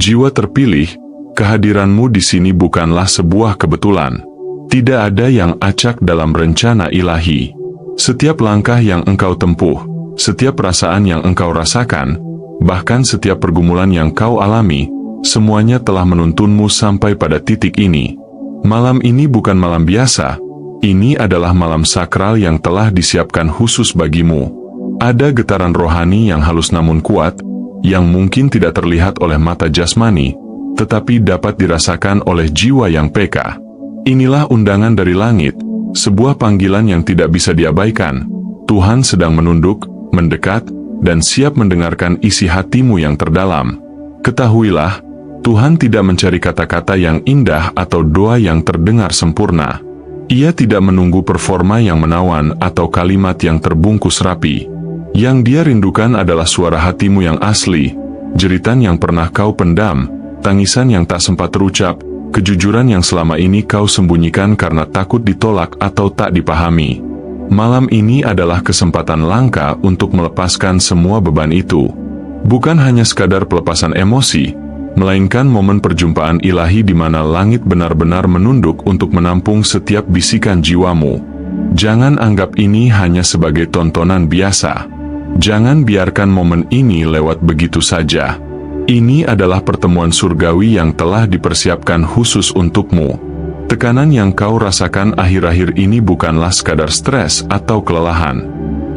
Jiwa terpilih, kehadiranmu di sini bukanlah sebuah kebetulan. Tidak ada yang acak dalam rencana ilahi. Setiap langkah yang engkau tempuh, setiap perasaan yang engkau rasakan, bahkan setiap pergumulan yang kau alami, semuanya telah menuntunmu sampai pada titik ini. Malam ini bukan malam biasa, ini adalah malam sakral yang telah disiapkan khusus bagimu. Ada getaran rohani yang halus namun kuat, yang mungkin tidak terlihat oleh mata jasmani, tetapi dapat dirasakan oleh jiwa yang peka. Inilah undangan dari langit, sebuah panggilan yang tidak bisa diabaikan. Tuhan sedang menunduk, mendekat, dan siap mendengarkan isi hatimu yang terdalam. Ketahuilah, Tuhan tidak mencari kata-kata yang indah atau doa yang terdengar sempurna. Ia tidak menunggu performa yang menawan atau kalimat yang terbungkus rapi. Yang Dia rindukan adalah suara hatimu yang asli, jeritan yang pernah kau pendam, tangisan yang tak sempat terucap, kejujuran yang selama ini kau sembunyikan karena takut ditolak atau tak dipahami. Malam ini adalah kesempatan langka untuk melepaskan semua beban itu. Bukan hanya sekadar pelepasan emosi, melainkan momen perjumpaan ilahi di mana langit benar-benar menunduk untuk menampung setiap bisikan jiwamu. Jangan anggap ini hanya sebagai tontonan biasa. Jangan biarkan momen ini lewat begitu saja. Ini adalah pertemuan surgawi yang telah dipersiapkan khusus untukmu. Tekanan yang kau rasakan akhir-akhir ini bukanlah sekadar stres atau kelelahan.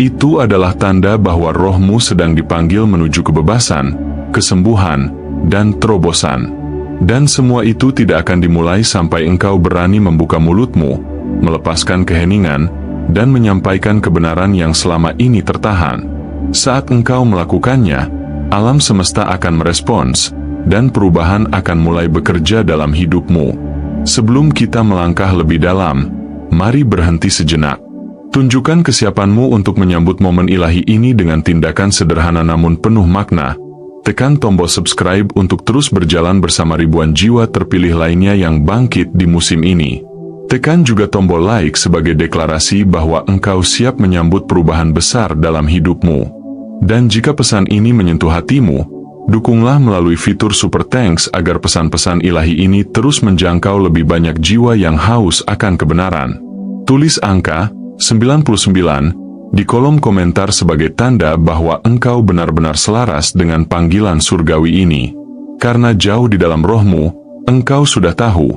Itu adalah tanda bahwa rohmu sedang dipanggil menuju kebebasan, kesembuhan, dan terobosan. Dan semua itu tidak akan dimulai sampai engkau berani membuka mulutmu, melepaskan keheningan, dan menyampaikan kebenaran yang selama ini tertahan. Saat engkau melakukannya, alam semesta akan merespons, dan perubahan akan mulai bekerja dalam hidupmu. Sebelum kita melangkah lebih dalam, mari berhenti sejenak. Tunjukkan kesiapanmu untuk menyambut momen ilahi ini dengan tindakan sederhana namun penuh makna. Tekan tombol subscribe untuk terus berjalan bersama ribuan jiwa terpilih lainnya yang bangkit di musim ini. Tekan juga tombol like sebagai deklarasi bahwa engkau siap menyambut perubahan besar dalam hidupmu. Dan jika pesan ini menyentuh hatimu, dukunglah melalui fitur Super Thanks agar pesan-pesan ilahi ini terus menjangkau lebih banyak jiwa yang haus akan kebenaran. Tulis angka 99 di kolom komentar sebagai tanda bahwa engkau benar-benar selaras dengan panggilan surgawi ini. Karena jauh di dalam rohmu, engkau sudah tahu,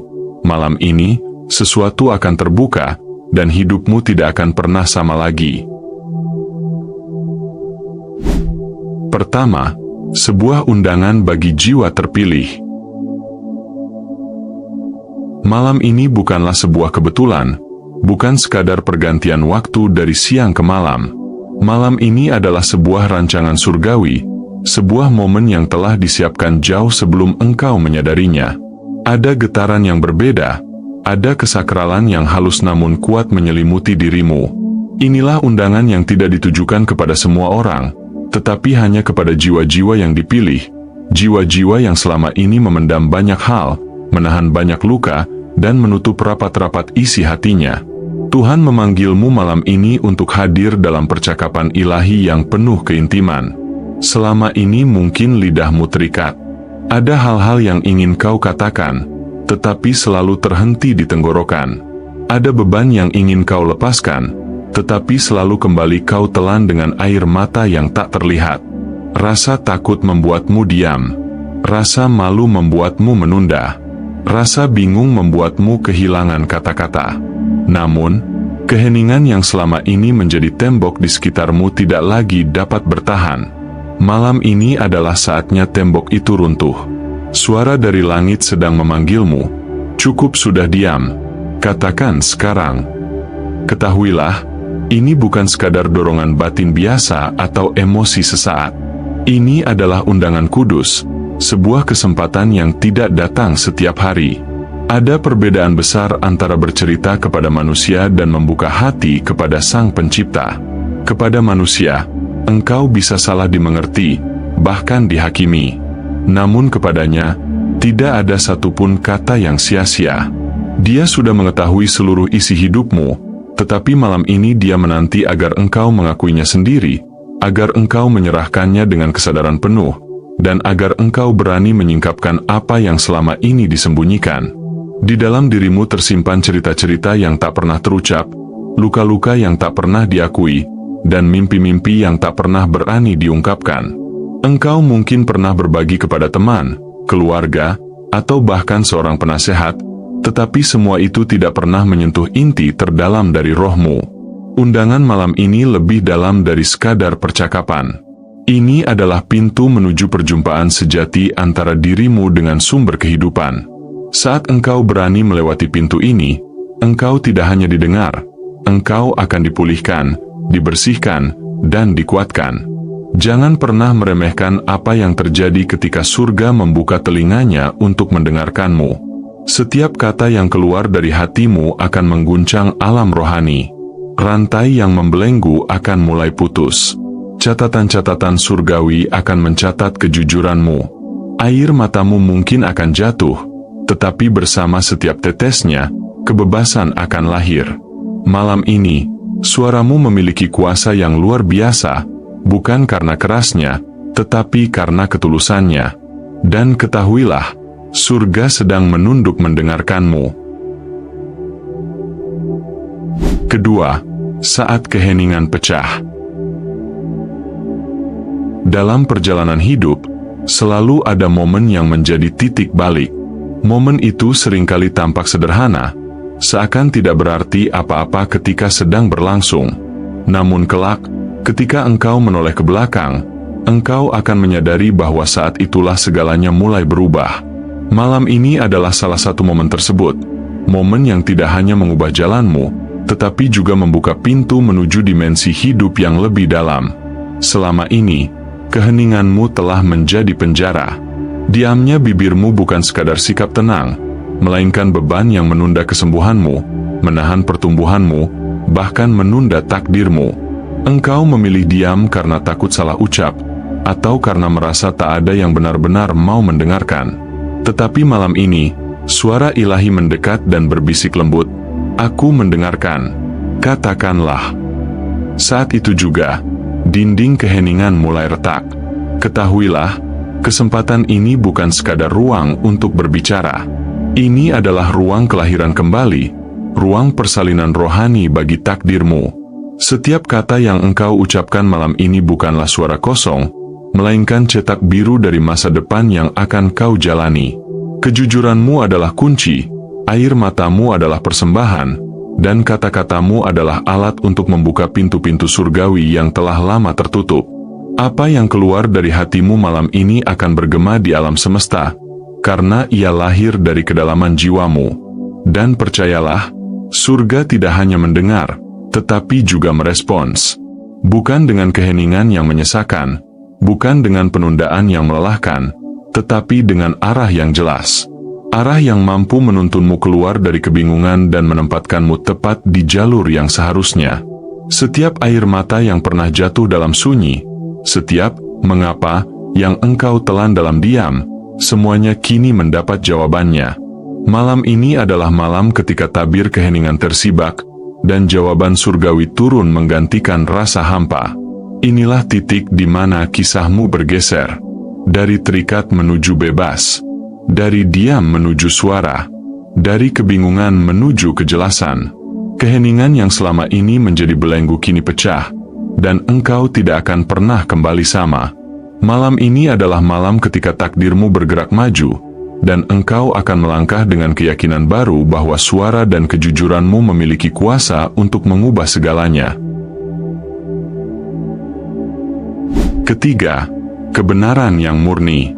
malam ini, sesuatu akan terbuka, dan hidupmu tidak akan pernah sama lagi. Pertama, sebuah undangan bagi jiwa terpilih. Malam ini bukanlah sebuah kebetulan, bukan sekadar pergantian waktu dari siang ke malam. Malam ini adalah sebuah rancangan surgawi, sebuah momen yang telah disiapkan jauh sebelum engkau menyadarinya. Ada getaran yang berbeda, ada kesakralan yang halus namun kuat menyelimuti dirimu. Inilah undangan yang tidak ditujukan kepada semua orang, tetapi hanya kepada jiwa-jiwa yang dipilih, jiwa-jiwa yang selama ini memendam banyak hal, menahan banyak luka, dan menutup rapat-rapat isi hatinya. Tuhan memanggilmu malam ini untuk hadir dalam percakapan ilahi yang penuh keintiman. Selama ini mungkin lidahmu terikat. Ada hal-hal yang ingin kau katakan, tetapi selalu terhenti di tenggorokan. Ada beban yang ingin kau lepaskan, tetapi selalu kembali kau telan dengan air mata yang tak terlihat. Rasa takut membuatmu diam. Rasa malu membuatmu menunda. Rasa bingung membuatmu kehilangan kata-kata. Namun, keheningan yang selama ini menjadi tembok di sekitarmu tidak lagi dapat bertahan. Malam ini adalah saatnya tembok itu runtuh. Suara dari langit sedang memanggilmu. Cukup sudah diam. Katakan sekarang. Ketahuilah, ini bukan sekadar dorongan batin biasa atau emosi sesaat. Ini adalah undangan kudus, sebuah kesempatan yang tidak datang setiap hari. Ada perbedaan besar antara bercerita kepada manusia dan membuka hati kepada Sang Pencipta. Kepada manusia, engkau bisa salah dimengerti, bahkan dihakimi. Namun kepadanya, tidak ada satupun kata yang sia-sia. Dia sudah mengetahui seluruh isi hidupmu, tetapi malam ini Dia menanti agar engkau mengakuinya sendiri, agar engkau menyerahkannya dengan kesadaran penuh, dan agar engkau berani menyingkapkan apa yang selama ini disembunyikan. Di dalam dirimu tersimpan cerita-cerita yang tak pernah terucap, luka-luka yang tak pernah diakui, dan mimpi-mimpi yang tak pernah berani diungkapkan. Engkau mungkin pernah berbagi kepada teman, keluarga, atau bahkan seorang penasehat, tetapi semua itu tidak pernah menyentuh inti terdalam dari rohmu. Undangan malam ini lebih dalam dari sekadar percakapan. Ini adalah pintu menuju perjumpaan sejati antara dirimu dengan sumber kehidupan. Saat engkau berani melewati pintu ini, engkau tidak hanya didengar, engkau akan dipulihkan, dibersihkan, dan dikuatkan. Jangan pernah meremehkan apa yang terjadi ketika surga membuka telinganya untuk mendengarkanmu. Setiap kata yang keluar dari hatimu akan mengguncang alam rohani. Rantai yang membelenggu akan mulai putus. Catatan-catatan surgawi akan mencatat kejujuranmu. Air matamu mungkin akan jatuh, tetapi bersama setiap tetesnya, kebebasan akan lahir. Malam ini, suaramu memiliki kuasa yang luar biasa, bukan karena kerasnya, tetapi karena ketulusannya. Dan ketahuilah, surga sedang menunduk mendengarkanmu. Kedua, saat keheningan pecah. Dalam perjalanan hidup, selalu ada momen yang menjadi titik balik. Momen itu seringkali tampak sederhana, seakan tidak berarti apa-apa ketika sedang berlangsung. Namun kelak, ketika engkau menoleh ke belakang, engkau akan menyadari bahwa saat itulah segalanya mulai berubah. Malam ini adalah salah satu momen tersebut. Momen yang tidak hanya mengubah jalanmu, tetapi juga membuka pintu menuju dimensi hidup yang lebih dalam. Selama ini, keheninganmu telah menjadi penjara. Diamnya bibirmu bukan sekadar sikap tenang, melainkan beban yang menunda kesembuhanmu, menahan pertumbuhanmu, bahkan menunda takdirmu. Engkau memilih diam karena takut salah ucap, atau karena merasa tak ada yang benar-benar mau mendengarkan. Tetapi malam ini, suara ilahi mendekat dan berbisik lembut, "Aku mendengarkan, katakanlah." Saat itu juga, dinding keheningan mulai retak. Ketahuilah, kesempatan ini bukan sekadar ruang untuk berbicara. Ini adalah ruang kelahiran kembali, ruang persalinan rohani bagi takdirmu. Setiap kata yang engkau ucapkan malam ini bukanlah suara kosong, melainkan cetak biru dari masa depan yang akan kau jalani. Kejujuranmu adalah kunci, air matamu adalah persembahan, dan kata-katamu adalah alat untuk membuka pintu-pintu surgawi yang telah lama tertutup. Apa yang keluar dari hatimu malam ini akan bergema di alam semesta, karena ia lahir dari kedalaman jiwamu. Dan percayalah, surga tidak hanya mendengar, tetapi juga merespons. Bukan dengan keheningan yang menyesakan, bukan dengan penundaan yang melelahkan, tetapi dengan arah yang jelas. Arah yang mampu menuntunmu keluar dari kebingungan dan menempatkanmu tepat di jalur yang seharusnya. Setiap air mata yang pernah jatuh dalam sunyi, setiap mengapa yang engkau telan dalam diam, semuanya kini mendapat jawabannya. Malam ini adalah malam ketika tabir keheningan tersibak, dan jawaban surgawi turun menggantikan rasa hampa. Inilah titik di mana kisahmu bergeser. Dari terikat menuju bebas. Dari diam menuju suara. Dari kebingungan menuju kejelasan. Keheningan yang selama ini menjadi belenggu kini pecah, dan engkau tidak akan pernah kembali sama. Malam ini adalah malam ketika takdirmu bergerak maju, dan engkau akan melangkah dengan keyakinan baru bahwa suara dan kejujuranmu memiliki kuasa untuk mengubah segalanya. Ketiga, kebenaran yang murni.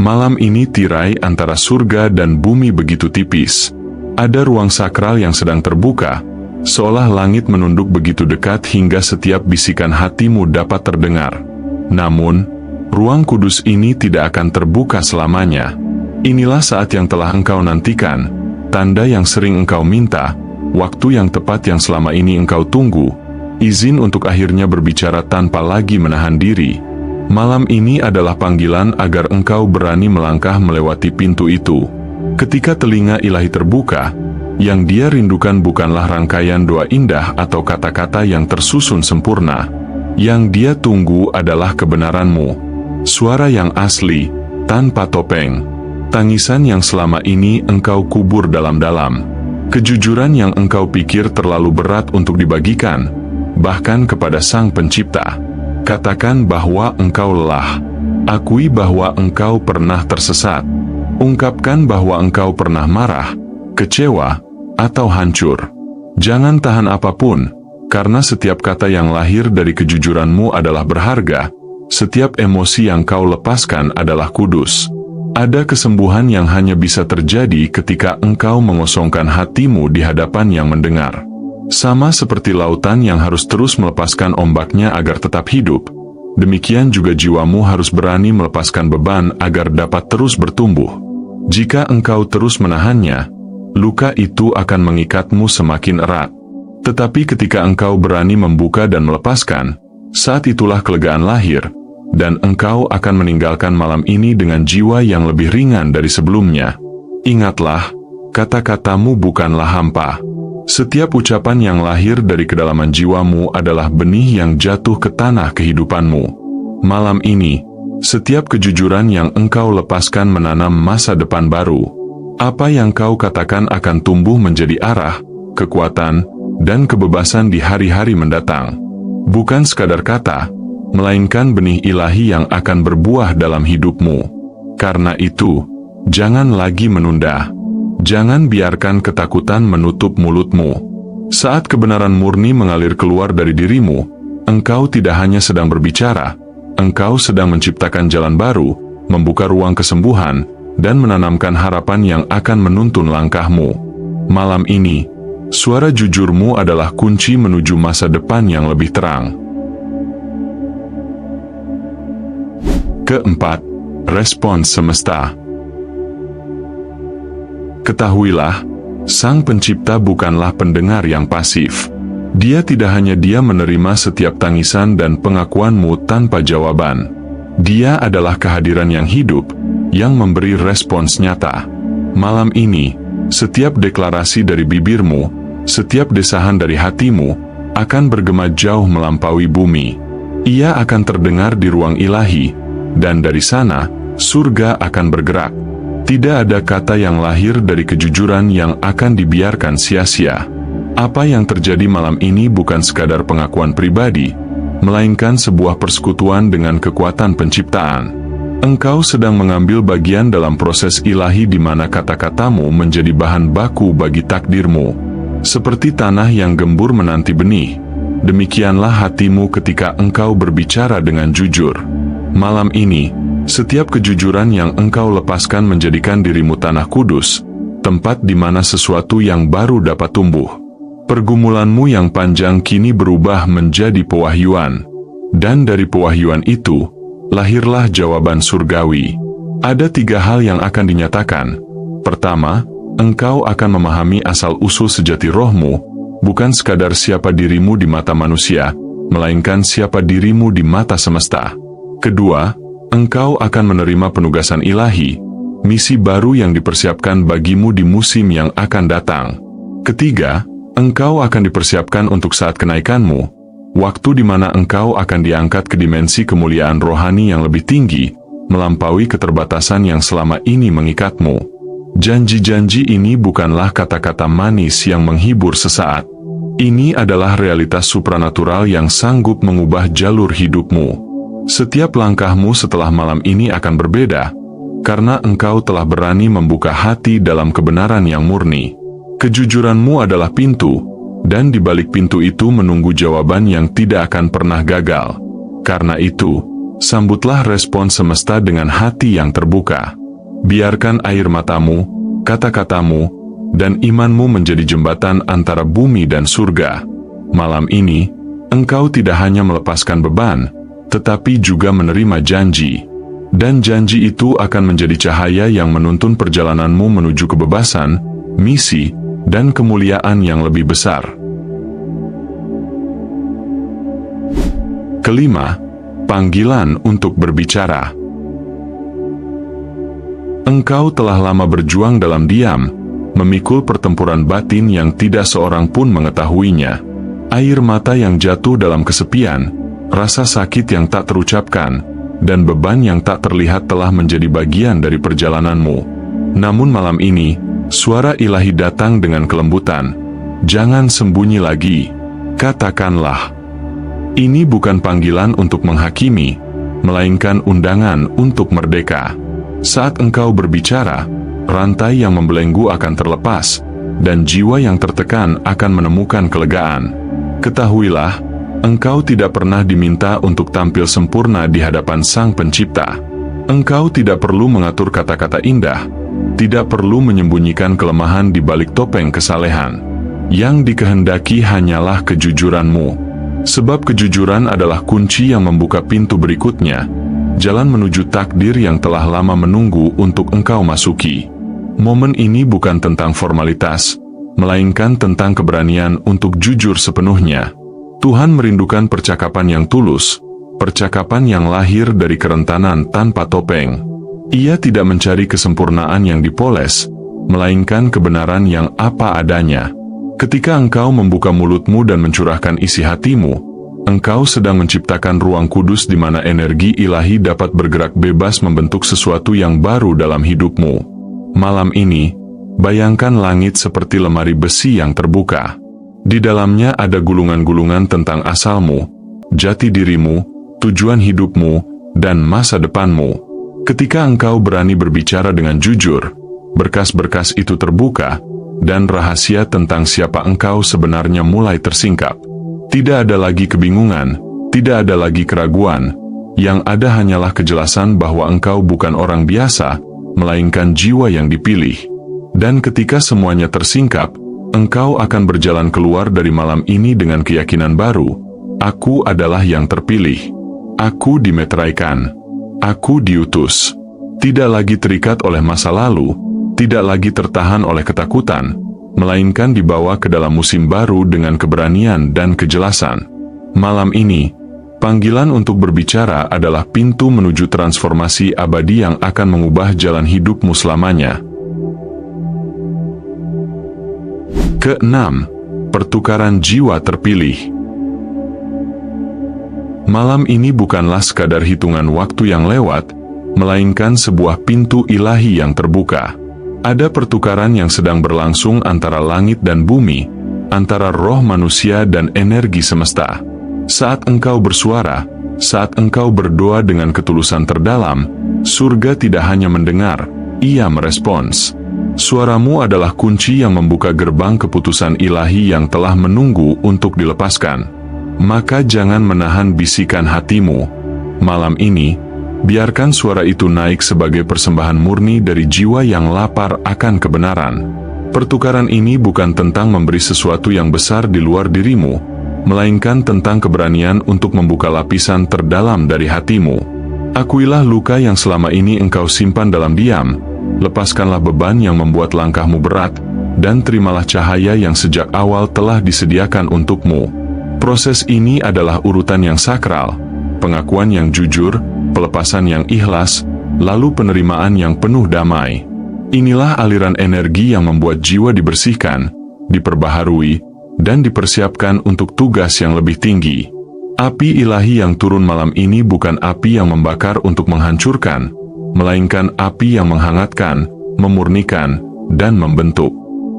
Malam ini tirai antara surga dan bumi begitu tipis. Ada ruang sakral yang sedang terbuka, seolah langit menunduk begitu dekat hingga setiap bisikan hatimu dapat terdengar. Namun, ruang kudus ini tidak akan terbuka selamanya. Inilah saat yang telah engkau nantikan, tanda yang sering engkau minta, waktu yang tepat yang selama ini engkau tunggu, izin untuk akhirnya berbicara tanpa lagi menahan diri. Malam ini adalah panggilan agar engkau berani melangkah melewati pintu itu. Ketika telinga ilahi terbuka, yang dia rindukan bukanlah rangkaian doa indah atau kata-kata yang tersusun sempurna. Yang dia tunggu adalah kebenaranmu. Suara yang asli, tanpa topeng. Tangisan yang selama ini engkau kubur dalam-dalam. Kejujuran yang engkau pikir terlalu berat untuk dibagikan, bahkan kepada Sang Pencipta. Katakan bahwa engkau lelah. Akui bahwa engkau pernah tersesat. Ungkapkan bahwa engkau pernah marah, kecewa, atau hancur. Jangan tahan apapun, karena setiap kata yang lahir dari kejujuranmu adalah berharga. Setiap emosi yang kau lepaskan adalah kudus. Ada kesembuhan yang hanya bisa terjadi ketika engkau mengosongkan hatimu di hadapan yang mendengar. Sama seperti lautan yang harus terus melepaskan ombaknya agar tetap hidup, demikian juga jiwamu harus berani melepaskan beban agar dapat terus bertumbuh. Jika engkau terus menahannya, luka itu akan mengikatmu semakin erat. Tetapi ketika engkau berani membuka dan melepaskan, saat itulah kelegaan lahir, dan engkau akan meninggalkan malam ini dengan jiwa yang lebih ringan dari sebelumnya. Ingatlah, kata-katamu bukanlah hampa. Setiap ucapan yang lahir dari kedalaman jiwamu adalah benih yang jatuh ke tanah kehidupanmu. Malam ini, setiap kejujuran yang engkau lepaskan menanam masa depan baru. Apa yang kau katakan akan tumbuh menjadi arah, kekuatan, dan kebebasan di hari-hari mendatang. Bukan sekadar kata, melainkan benih ilahi yang akan berbuah dalam hidupmu. Karena itu, jangan lagi menunda. Jangan biarkan ketakutan menutup mulutmu. Saat kebenaran murni mengalir keluar dari dirimu, engkau tidak hanya sedang berbicara, engkau sedang menciptakan jalan baru, membuka ruang kesembuhan, dan menanamkan harapan yang akan menuntun langkahmu. Malam ini, suara jujurmu adalah kunci menuju masa depan yang lebih terang. Keempat, respons semesta. Ketahuilah, Sang Pencipta bukanlah pendengar yang pasif. Dia tidak hanya menerima setiap tangisan dan pengakuanmu tanpa jawaban. Dia adalah kehadiran yang hidup, yang memberi respons nyata. Malam ini, setiap deklarasi dari bibirmu, setiap desahan dari hatimu, akan bergema jauh melampaui bumi. Ia akan terdengar di ruang ilahi, dan dari sana, surga akan bergerak. Tidak ada kata yang lahir dari kejujuran yang akan dibiarkan sia-sia. Apa yang terjadi malam ini bukan sekadar pengakuan pribadi, melainkan sebuah persekutuan dengan kekuatan penciptaan. Engkau sedang mengambil bagian dalam proses ilahi di mana kata-katamu menjadi bahan baku bagi takdirmu. Seperti tanah yang gembur menanti benih, demikianlah hatimu ketika engkau berbicara dengan jujur. Malam ini, setiap kejujuran yang engkau lepaskan menjadikan dirimu tanah kudus, tempat di mana sesuatu yang baru dapat tumbuh. Pergumulanmu yang panjang kini berubah menjadi pewahyuan. Dan dari pewahyuan itu, lahirlah jawaban surgawi. Ada 3 hal yang akan dinyatakan. Pertama, engkau akan memahami asal-usul sejati rohmu, bukan sekadar siapa dirimu di mata manusia, melainkan siapa dirimu di mata semesta. Kedua, engkau akan menerima penugasan ilahi, misi baru yang dipersiapkan bagimu di musim yang akan datang. Ketiga, engkau akan dipersiapkan untuk saat kenaikanmu, waktu di mana engkau akan diangkat ke dimensi kemuliaan rohani yang lebih tinggi, melampaui keterbatasan yang selama ini mengikatmu. Janji-janji ini bukanlah kata-kata manis yang menghibur sesaat. Ini adalah realitas supranatural yang sanggup mengubah jalur hidupmu. Setiap langkahmu setelah malam ini akan berbeda, karena engkau telah berani membuka hati dalam kebenaran yang murni. Kejujuranmu adalah pintu, dan di balik pintu itu menunggu jawaban yang tidak akan pernah gagal. Karena itu, sambutlah respon semesta dengan hati yang terbuka. Biarkan air matamu, kata-katamu, dan imanmu menjadi jembatan antara bumi dan surga. Malam ini, engkau tidak hanya melepaskan beban, tetapi juga menerima janji. Dan janji itu akan menjadi cahaya yang menuntun perjalananmu menuju kebebasan, misi, dan kemuliaan yang lebih besar. Kelima, panggilan untuk berbicara. Engkau telah lama berjuang dalam diam, memikul pertempuran batin yang tidak seorang pun mengetahuinya. Air mata yang jatuh dalam kesepian, rasa sakit yang tak terucapkan, dan beban yang tak terlihat telah menjadi bagian dari perjalananmu. Namun malam ini, suara ilahi datang dengan kelembutan. Jangan sembunyi lagi. Katakanlah, ini bukan panggilan untuk menghakimi, melainkan undangan untuk merdeka. Saat engkau berbicara, rantai yang membelenggu akan terlepas, dan jiwa yang tertekan akan menemukan kelegaan. Ketahuilah, engkau tidak pernah diminta untuk tampil sempurna di hadapan Sang Pencipta. Engkau tidak perlu mengatur kata-kata indah, tidak perlu menyembunyikan kelemahan di balik topeng kesalehan. Yang dikehendaki hanyalah kejujuranmu. Sebab kejujuran adalah kunci yang membuka pintu berikutnya, jalan menuju takdir yang telah lama menunggu untuk engkau masuki. Momen ini bukan tentang formalitas, melainkan tentang keberanian untuk jujur sepenuhnya. Tuhan merindukan percakapan yang tulus, percakapan yang lahir dari kerentanan tanpa topeng. Ia tidak mencari kesempurnaan yang dipoles, melainkan kebenaran yang apa adanya. Ketika engkau membuka mulutmu dan mencurahkan isi hatimu, engkau sedang menciptakan ruang kudus di mana energi ilahi dapat bergerak bebas membentuk sesuatu yang baru dalam hidupmu. Malam ini, bayangkan langit seperti lemari besi yang terbuka. Di dalamnya ada gulungan-gulungan tentang asalmu, jati dirimu, tujuan hidupmu, dan masa depanmu. Ketika engkau berani berbicara dengan jujur, berkas-berkas itu terbuka, dan rahasia tentang siapa engkau sebenarnya mulai tersingkap. Tidak ada lagi kebingungan, tidak ada lagi keraguan, yang ada hanyalah kejelasan bahwa engkau bukan orang biasa, melainkan jiwa yang dipilih. Dan ketika semuanya tersingkap, engkau akan berjalan keluar dari malam ini dengan keyakinan baru. Aku adalah yang terpilih. Aku dimeteraikan. Aku diutus. Tidak lagi terikat oleh masa lalu, tidak lagi tertahan oleh ketakutan, melainkan dibawa ke dalam musim baru dengan keberanian dan kejelasan. Malam ini, panggilan untuk berbicara adalah pintu menuju transformasi abadi yang akan mengubah jalan hidupmu selamanya. Keenam, pertukaran jiwa terpilih. Malam ini bukanlah sekadar hitungan waktu yang lewat, melainkan sebuah pintu ilahi yang terbuka. Ada pertukaran yang sedang berlangsung antara langit dan bumi, antara roh manusia dan energi semesta. Saat engkau bersuara, saat engkau berdoa dengan ketulusan terdalam, surga tidak hanya mendengar, ia merespons. Suaramu adalah kunci yang membuka gerbang keputusan ilahi yang telah menunggu untuk dilepaskan. Maka jangan menahan bisikan hatimu. Malam ini, biarkan suara itu naik sebagai persembahan murni dari jiwa yang lapar akan kebenaran. Pertukaran ini bukan tentang memberi sesuatu yang besar di luar dirimu, melainkan tentang keberanian untuk membuka lapisan terdalam dari hatimu. Akuilah luka yang selama ini engkau simpan dalam diam, lepaskanlah beban yang membuat langkahmu berat, dan terimalah cahaya yang sejak awal telah disediakan untukmu. Proses ini adalah urutan yang sakral, pengakuan yang jujur, pelepasan yang ikhlas, lalu penerimaan yang penuh damai. Inilah aliran energi yang membuat jiwa dibersihkan, diperbaharui, dan dipersiapkan untuk tugas yang lebih tinggi. Api ilahi yang turun malam ini bukan api yang membakar untuk menghancurkan, melainkan api yang menghangatkan, memurnikan, dan membentuk.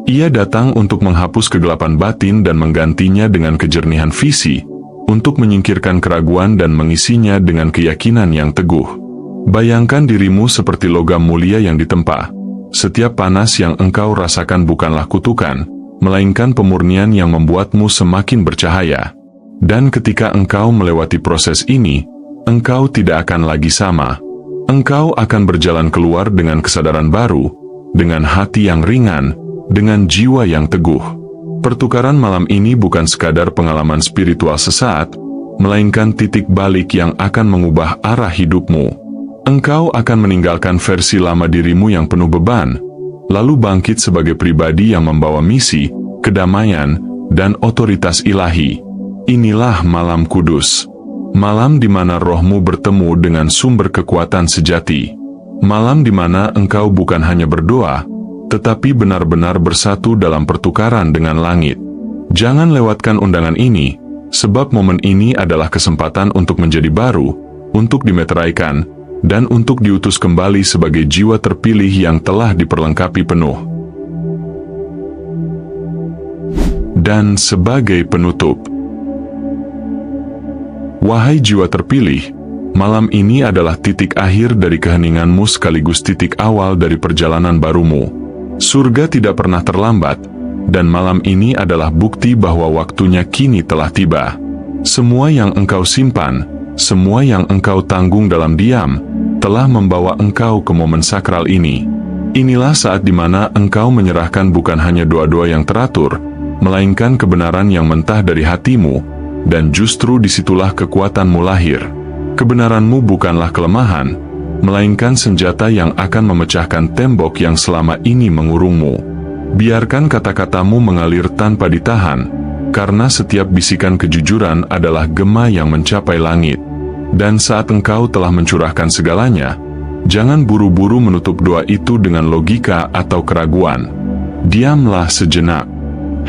Ia datang untuk menghapus kegelapan batin dan menggantinya dengan kejernihan visi, untuk menyingkirkan keraguan dan mengisinya dengan keyakinan yang teguh. Bayangkan dirimu seperti logam mulia yang ditempa. Setiap panas yang engkau rasakan bukanlah kutukan, melainkan pemurnian yang membuatmu semakin bercahaya. Dan ketika engkau melewati proses ini, engkau tidak akan lagi sama. Engkau akan berjalan keluar dengan kesadaran baru, dengan hati yang ringan, dengan jiwa yang teguh. Pertukaran malam ini bukan sekadar pengalaman spiritual sesaat, melainkan titik balik yang akan mengubah arah hidupmu. Engkau akan meninggalkan versi lama dirimu yang penuh beban, lalu bangkit sebagai pribadi yang membawa misi, kedamaian, dan otoritas ilahi. Inilah malam kudus. Malam di mana rohmu bertemu dengan sumber kekuatan sejati. Malam di mana engkau bukan hanya berdoa, tetapi benar-benar bersatu dalam pertukaran dengan langit. Jangan lewatkan undangan ini, Sebab momen ini adalah kesempatan untuk menjadi baru, untuk dimeteraikan, dan untuk diutus kembali sebagai jiwa terpilih yang telah diperlengkapi penuh. Dan sebagai penutup, wahai jiwa terpilih, malam ini adalah titik akhir dari keheninganmu sekaligus titik awal dari perjalanan barumu. Surga tidak pernah terlambat, dan malam ini adalah bukti bahwa waktunya kini telah tiba. Semua yang engkau simpan, semua yang engkau tanggung dalam diam, telah membawa engkau ke momen sakral ini. Inilah saat di mana engkau menyerahkan bukan hanya doa-doa yang teratur, melainkan kebenaran yang mentah dari hatimu, dan justru disitulah kekuatanmu lahir. Kebenaranmu bukanlah kelemahan, melainkan senjata yang akan memecahkan tembok yang selama ini mengurungmu. Biarkan kata-katamu mengalir tanpa ditahan, karena setiap bisikan kejujuran adalah gema yang mencapai langit. Dan saat engkau telah mencurahkan segalanya, jangan buru-buru menutup doa itu dengan logika atau keraguan. Diamlah sejenak,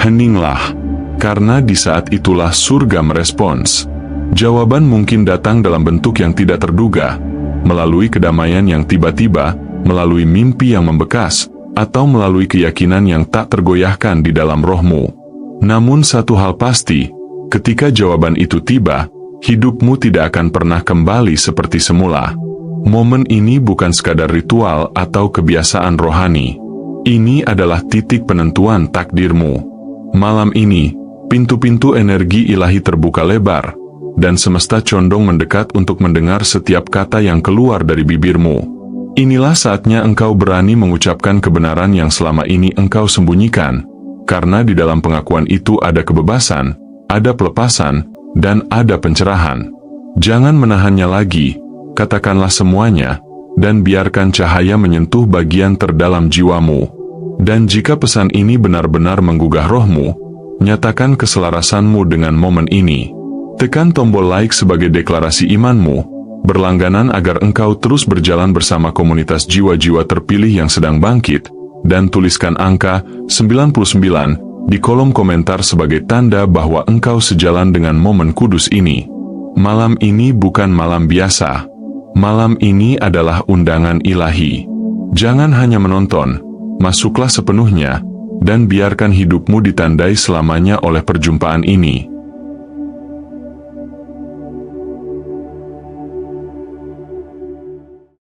heninglah, karena di saat itulah surga merespons. Jawaban mungkin datang dalam bentuk yang tidak terduga, melalui kedamaian yang tiba-tiba, melalui mimpi yang membekas, atau melalui keyakinan yang tak tergoyahkan di dalam rohmu. Namun satu hal pasti, ketika jawaban itu tiba, hidupmu tidak akan pernah kembali seperti semula. Momen ini bukan sekadar ritual atau kebiasaan rohani. Ini adalah titik penentuan takdirmu. Malam ini, pintu-pintu energi ilahi terbuka lebar, dan semesta condong mendekat untuk mendengar setiap kata yang keluar dari bibirmu. Inilah saatnya engkau berani mengucapkan kebenaran yang selama ini engkau sembunyikan, karena di dalam pengakuan itu ada kebebasan, ada pelepasan, dan ada pencerahan. Jangan menahannya lagi, katakanlah semuanya, dan biarkan cahaya menyentuh bagian terdalam jiwamu. Dan jika pesan ini benar-benar menggugah rohmu, nyatakan keselarasanmu dengan momen ini. Tekan tombol like sebagai deklarasi imanmu, berlangganan agar engkau terus berjalan bersama komunitas jiwa-jiwa terpilih yang sedang bangkit, dan tuliskan angka 99 di kolom komentar sebagai tanda bahwa engkau sejalan dengan momen kudus ini. Malam ini bukan malam biasa. Malam ini adalah undangan ilahi. Jangan hanya menonton, masuklah sepenuhnya, dan biarkan hidupmu ditandai selamanya oleh perjumpaan ini.